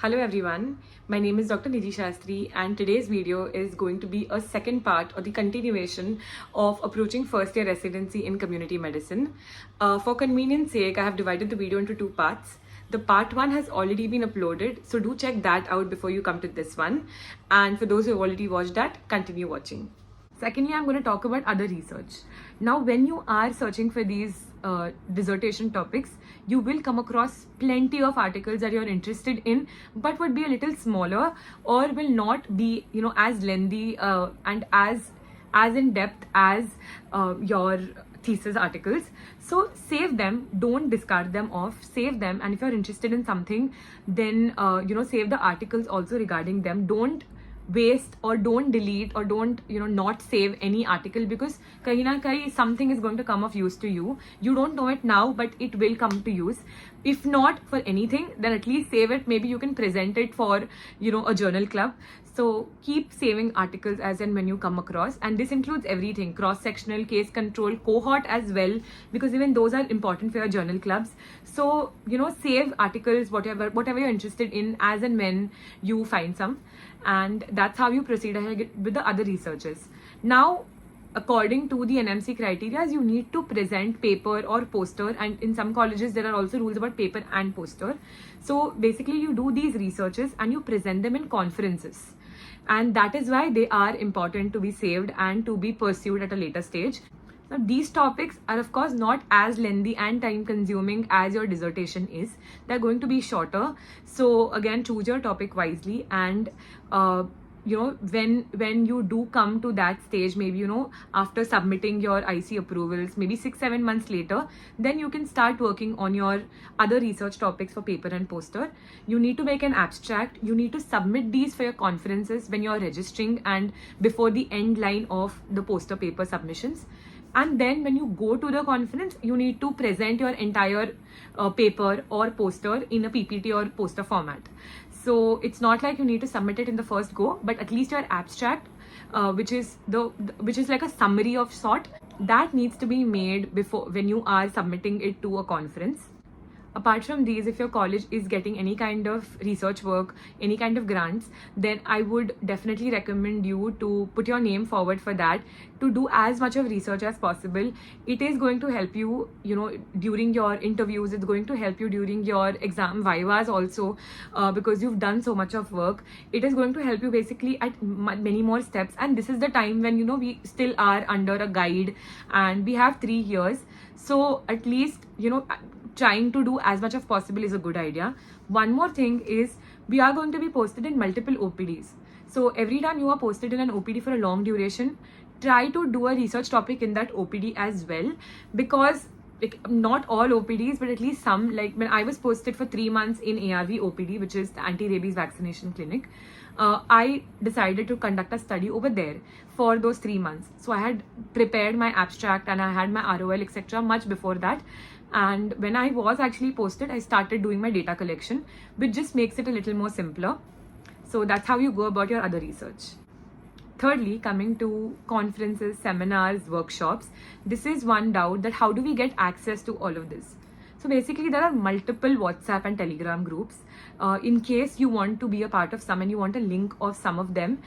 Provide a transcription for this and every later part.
Hello everyone, my name is Dr. Nidhi Shastri and today's video is going to be a second part or the continuation of approaching first year residency in community medicine. For convenience sake, I have divided the video into two parts. The part 1 has already been uploaded, so do check that out before you come to this one. And for those who have already watched that, continue watching. Secondly, I'm going to talk about other research. Now, when you are searching for these dissertation topics, you will come across plenty of articles that you're interested in, but would be a little smaller or will not be, as lengthy and as in depth as your thesis articles. So save them, don't discard them off, save them, and if you're interested in something, then save the articles also regarding them. Don't waste or don't delete or don't not save any article, because kahin na kahin something is going to come of use to you. You don't know it now, but it will come to use. If not for anything, then at least save it. Maybe you can present it for a journal club. So keep saving articles as and when you come across, and this includes everything: cross-sectional, case control, cohort as well, because even those are important for your journal clubs. So save articles, whatever you're interested in, as and when you find some, and that's how you proceed ahead with the other researches. Now, according to the NMC criteria, you need to present paper or poster, and in some colleges there are also rules about paper and poster. So basically you do these researches and you present them in conferences, and that is why they are important to be saved and to be pursued at a later stage. Now, these topics are of course not as lengthy and time consuming as your dissertation is. They're going to be shorter. So again, choose your topic wisely, and when you do come to that stage, maybe after submitting your IC approvals, maybe 6-7 months later, then you can start working on your other research topics for paper and poster. You need to make an abstract. You need to submit these for your conferences when you're registering and before the end line of the poster paper submissions. And then when you go to the conference, you need to present your entire paper or poster in a PPT or poster format. So it's not like you need to submit it in the first go, but at least your abstract, which is like a summary of sort, that needs to be made before when you are submitting it to a conference. Apart from these, if your college is getting any kind of research work, any kind of grants, then I would definitely recommend you to put your name forward for that, to do as much of research as possible. It is going to help you, during your interviews. It's going to help you during your exam vivas also, because you've done so much of work. It is going to help you basically at many more steps. And this is the time when, we still are under a guide and we have 3 years. So at least, trying to do as much as possible is a good idea. One more thing is, we are going to be posted in multiple OPDs. So every time you are posted in an OPD for a long duration, try to do a research topic in that OPD as well, because not all OPDs, but at least some. Like when I was posted for 3 months in ARV OPD, which is the anti-rabies vaccination clinic, I decided to conduct a study over there for those 3 months. So I had prepared my abstract and I had my ROL, etc. much before that. And when I was actually posted, I started doing my data collection, which just makes it a little more simpler. So that's how you go about your other research. Thirdly, coming to conferences, seminars, workshops, this is one doubt, that how do we get access to all of this? So basically, there are multiple WhatsApp and Telegram groups. In case you want to be a part of some and you want a link of some of them,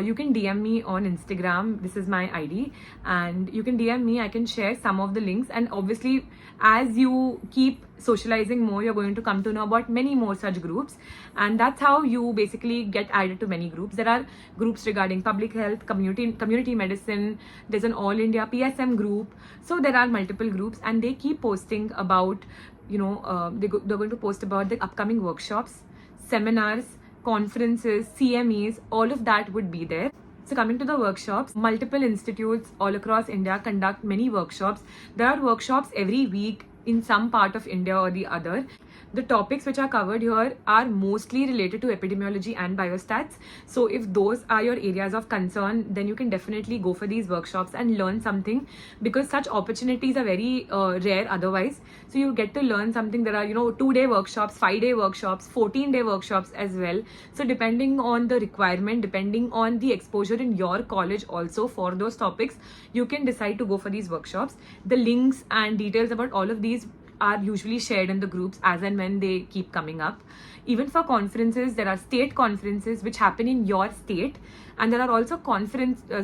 you can DM me on Instagram. This is my ID, and you can DM me. I can share some of the links, and obviously as you keep socializing more, you're going to come to know about many more such groups, and that's how you basically get added to many groups. There are groups regarding public health, community medicine. There's an all India PSM group. So there are multiple groups, and they keep posting about they're going to post about the upcoming workshops, seminars, conferences, CMEs. All of that would be there. So coming to the workshops, multiple institutes all across India conduct many workshops. There are workshops every week in some part of India or the other. The topics which are covered here are mostly related to epidemiology and biostats. So if those are your areas of concern, then you can definitely go for these workshops and learn something, because such opportunities are very rare otherwise. So you get to learn something. There are 2-day workshops, 5-day workshops, 14-day workshops as well. So depending on the requirement, depending on the exposure in your college also for those topics, you can decide to go for these workshops. The links and details about all of these are usually shared in the groups as and when they keep coming up. Even for conferences, there are state conferences which happen in your state, and there are also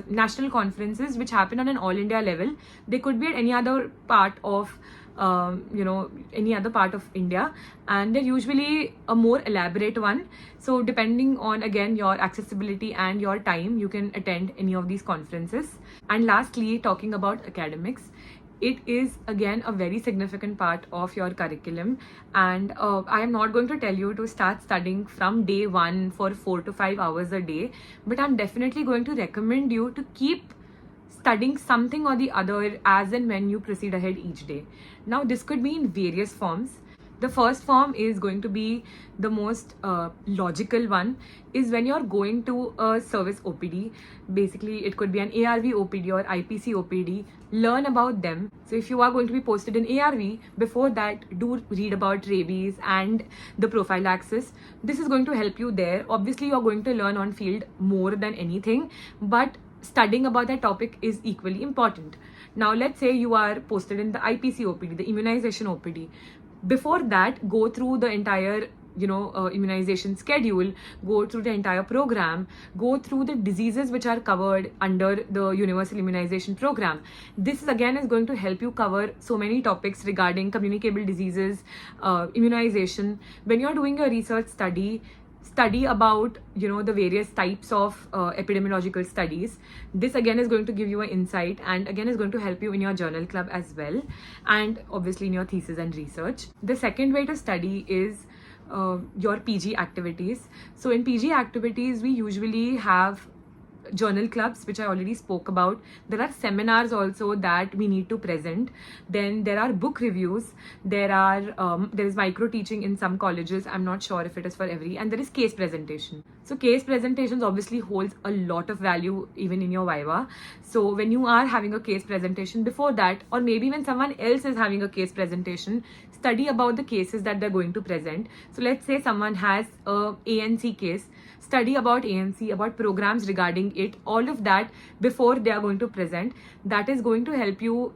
national conferences which happen on an all India level. They could be at any other part of any other part of India, and they're usually a more elaborate one. So depending on, again, your accessibility and your time, you can attend any of these conferences. And lastly, talking about academics, it is again a very significant part of your curriculum, and I am not going to tell you to start studying from day one for 4 to 5 hours a day, but I'm definitely going to recommend you to keep studying something or the other as and when you proceed ahead each day. Now, this could be in various forms. The first form is going to be the most logical one, is when you're going to a service OPD. Basically, it could be an ARV OPD or IPC OPD. Learn about them. So if you are going to be posted in ARV, before that, do read about rabies and the prophylaxis. This is going to help you there. Obviously, you're going to learn on field more than anything, but studying about that topic is equally important. Now, let's say you are posted in the IPC OPD, the immunization OPD. Before that, go through the entire immunization schedule, go through the entire program, go through the diseases which are covered under the universal immunization program. This again is going to help you cover so many topics regarding communicable diseases, immunization. When you're doing your research study about the various types of epidemiological studies. This again is going to give you an insight, and again is going to help you in your journal club as well, and obviously in your thesis and research. The second way to study is your PG activities. So in PG activities, we usually have journal clubs, which I already spoke about. There are seminars also that we need to present. Then there are book reviews. There is micro teaching in some colleges. I'm not sure if it is for every. And there is case presentation. So case presentations obviously holds a lot of value even in your Viva. So when you are having a case presentation, before that, or maybe when someone else is having a case presentation, study about the cases that they're going to present. So let's say someone has a ANC case. Study about ANC, about programs regarding it, all of that before they are going to present. That is going to help you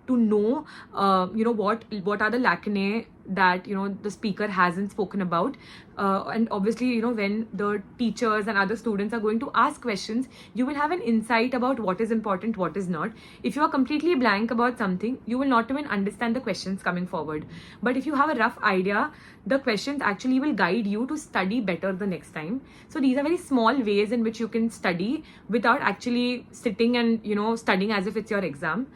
to know, what are the lacunae that the speaker hasn't spoken about, and obviously when the teachers and other students are going to ask questions, you will have an insight about what is important, what is not. If you are completely blank about something, you will not even understand the questions coming forward. But if you have a rough idea, the questions actually will guide you to study better the next time. So these are very small ways in which you can study without actually sitting and studying as if it's your exam.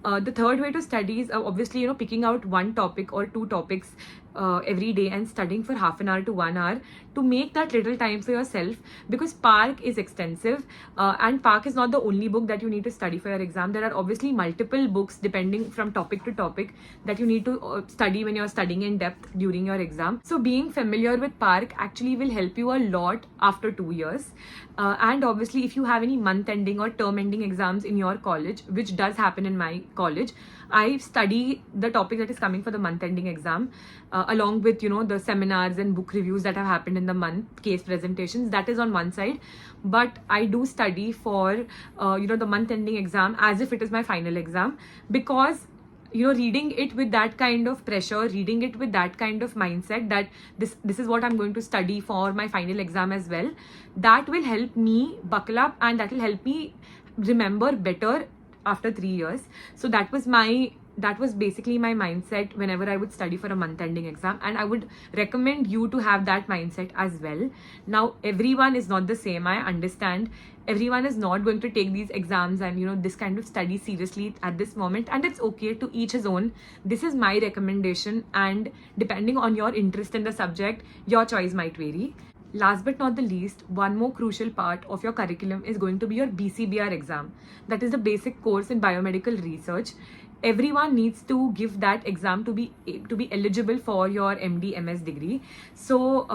The third way to study is obviously picking out one topic or two topics every day and studying for half an hour to 1 hour to make that little time for yourself, because PARC is extensive, and PARC is not the only book that you need to study for your exam. There are obviously multiple books depending from topic to topic that you need to study when you're studying in depth during your exam. So being familiar with PARC actually will help you a lot after 2 years. And obviously if you have any month ending or term ending exams in your college, which does happen in my college, I study the topic that is coming for the month ending exam, along with the seminars and book reviews that have happened in the month, case presentations. That is on one side, but I do study for the month ending exam as if it is my final exam, because reading it with that kind of pressure, reading it with that kind of mindset that this is what I'm going to study for my final exam as well, that will help me buckle up, and that will help me remember better after 3 years. So that was basically my mindset whenever I would study for a month ending exam, and I would recommend you to have that mindset as well. Now, everyone is not the same. I understand everyone is not going to take these exams and this kind of study seriously at this moment, and it's okay, to each his own. This is my recommendation, and depending on your interest in the subject, your choice might vary. Last but not the least, one more crucial part of your curriculum is going to be your BCBR exam. That is the basic course in biomedical research. Everyone needs to give that exam to be eligible for your MD MS degree. So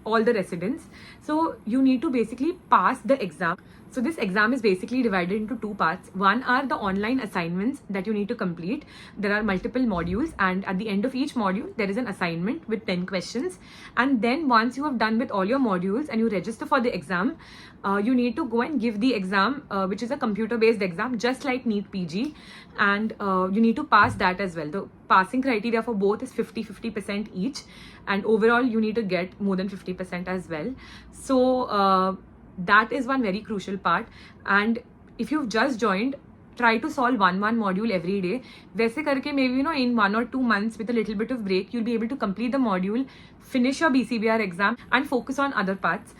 all the residents. So you need to basically pass the exam. So this exam is basically divided into two parts. One are the online assignments that you need to complete. There are multiple modules, and at the end of each module, there is an assignment with 10 questions. And then once you have done with all your modules and you register for the exam, you need to go and give the exam, which is a computer-based exam, just like NEET PG. And you need to pass that as well. The passing criteria for both is 50% each, and overall you need to get more than 50% as well. So that is one very crucial part. And if you've just joined, try to solve one module every day. वैसे करके maybe in 1 or 2 months with a little bit of break, you'll be able to complete the module, finish your BCBR exam, and focus on other parts.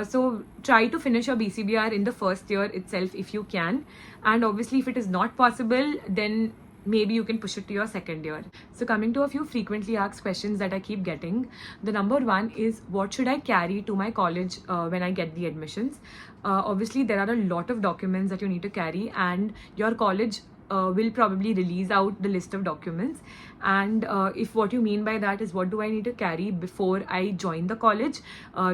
So try to finish your BCBR in the first year itself if you can. And obviously, if it is not possible, then maybe you can push it to your second year. So coming to a few frequently asked questions that I keep getting. The number one is, what should I carry to my college when I get the admissions? Obviously, there are a lot of documents that you need to carry, and your college will probably release out the list of documents. And if what you mean by that is what do I need to carry before I join the college,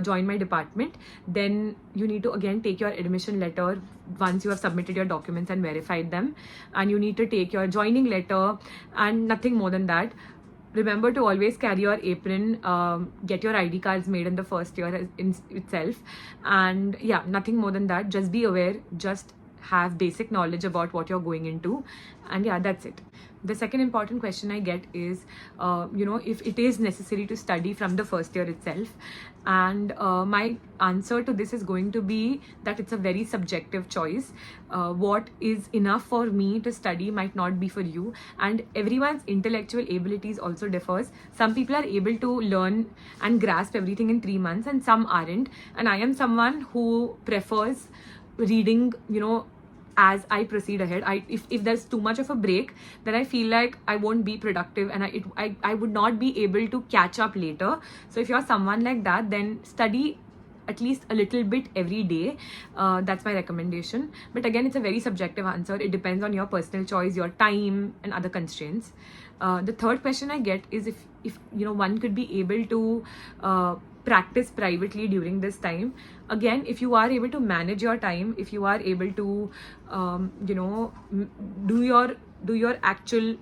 join my department, then you need to again take your admission letter once you have submitted your documents and verified them, and you need to take your joining letter, and nothing more than that. Remember to always carry your apron, get your ID cards made in the first year itself, and yeah, nothing more than that. Just be aware, just have basic knowledge about what you're going into, and yeah, that's it. The second important question I get is, if it is necessary to study from the first year itself. And my answer to this is going to be that it's a very subjective choice. What is enough for me to study might not be for you, and everyone's intellectual abilities also differs. Some people are able to learn and grasp everything in 3 months, and some aren't. And I am someone who prefers reading, as I proceed ahead. If there's too much of a break, then I feel like I won't be productive, and I would not be able to catch up later. So if you're someone like that, then study at least a little bit every day. That's my recommendation. But again, it's a very subjective answer. It depends on your personal choice, your time, and other constraints. The third question I get is if one could be able to practice privately during this time. Again, if you are able to manage your time, if you are able to do your actual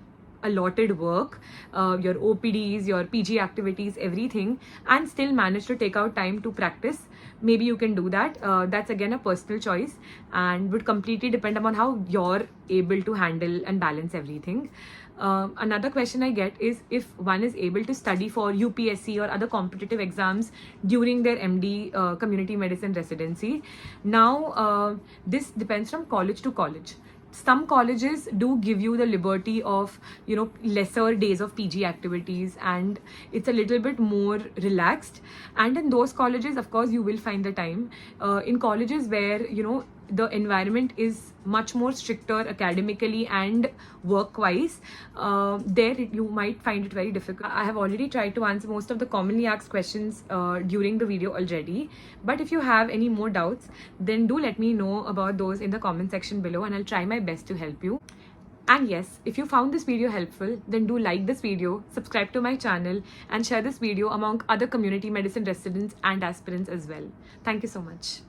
allotted work, your OPDs, your PG activities, everything, and still manage to take out time to practice, maybe you can do that. That's again a personal choice and would completely depend upon how you're able to handle and balance everything. Another question I get is if one is able to study for UPSC or other competitive exams during their MD community medicine residency. Now, this depends from college to college. Some colleges do give you the liberty of, lesser days of PG activities, and it's a little bit more relaxed. And in those colleges, of course, you will find the time. In colleges where, the environment is much more stricter academically and work-wise, there you might find it very difficult. I have already tried to answer most of the commonly asked questions during the video already. But if you have any more doubts, then do let me know about those in the comment section below, and I'll try my best to help you. And yes, if you found this video helpful, then do like this video, subscribe to my channel, and share this video among other community medicine residents and aspirants as well. Thank you so much.